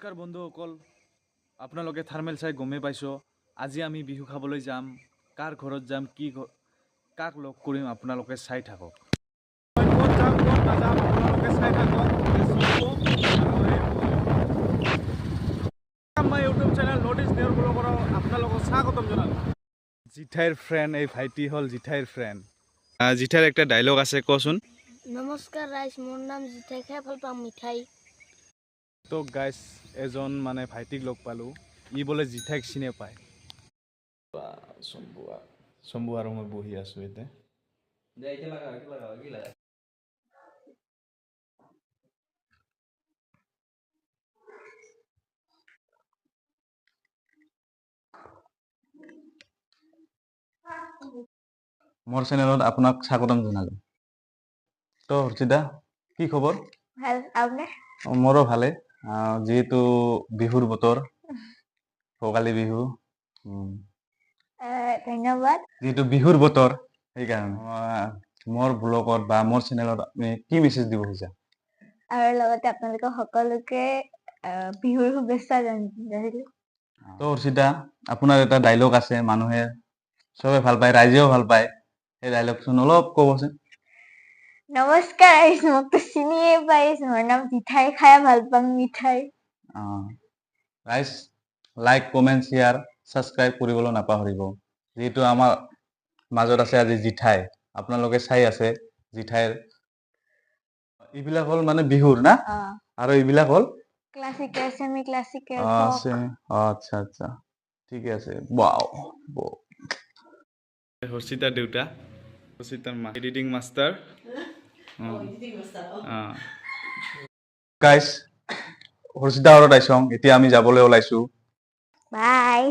নমস্কাৰ বন্ধুসকল, আপোনালোকে থাৰ্মেল চাই গমেই পাইছ। আজি আমি বিহু খাবলৈ যাম। কাৰ ঘৰত যাম, কাক লগ কৰিম, আপোনালোকে চাই থাকক। ক'ত যাম ক'ত নাযাম আপোনালোকে চাই থাকক। মই YouTube channel north east news ব্লগৰ আপোনালোকক স্বাগতম জনালোঁ। জিঠাইৰ ফ্ৰেণ্ড, এই ভাইটি হ'ল জিঠাইৰ ফ্ৰেণ্ড। জিঠাইৰ একটা ডাইলগ আছে, কচোন। নমস্কাৰ ৰাইজ, মোৰ নাম জিঠাই, খাই ভাল পাম মিঠাই। তো গাইজ, এজন মানে ভাইটিক লগ পালোঁ। ই বোলে জিঠাইক চিনি পায়। চম্বু আৰু মই বহি আছোঁ এতিয়া। মোৰ চেনেলত আপোনাক স্বাগতম জনালোঁ। তো হৰ্ষিতা, কি খবৰ? ভাল, আপোনাৰ? মোৰো ভালে। যিহেতু বিহুৰ বতৰ, ভোগালী বিহু, ধন্যবাদ। যিহেতু বিহুৰ বতৰ, সেইকাৰণে মোৰ ব্লগত বা মোৰ চেনেলত আপুনি কি মেছেজ দিব খুজা? আৰু লগতে আপোনালোকক সকলোকে বিহুৰ শুভেচ্ছা জনাইছিলোঁ। তো হৰ্ষিতা, আপোনাৰ এটা ডাইলগ আছে, মানুহে চবে ভাল পায়, ৰাইজেও ভাল পায়। সেই ডাইলগচোন অলপ ক'বচোন। নমস্কাৰ ৰাইজ, মোকতো চিনিয়ে পাইছ, মোৰ নাম জিঠাই, খাই ভাল পাম মিঠাই। ৰাইজ, লাইক, কমেণ্ট, শ্বেয়াৰ, ছাবস্ক্ৰাইব কৰিবলৈ নাপাহৰিব। যিহেতু আমাৰ মাজত আছে আজি জিঠাই, আপোনালোকে চাই আছে জিঠাইৰ। এইবিলাক হ'ল মানে বিহুৰ না, আৰু এইবিলাক হ'ল ক্লাছিকেল, চেমি ক্লাছিকেল, আচ্ছা আচ্ছা, ঠিকে আছে। ৱাও, হৰ্ষিতাৰ দেউতা, হৰ্ষিতাৰ মা, এডিটিং মাষ্টাৰ। গাইজ, হৰ্ষিতা ঘৰত আইছোঁ, এতিয়া আমি যাবলৈ ওলাইছোঁ। বাই।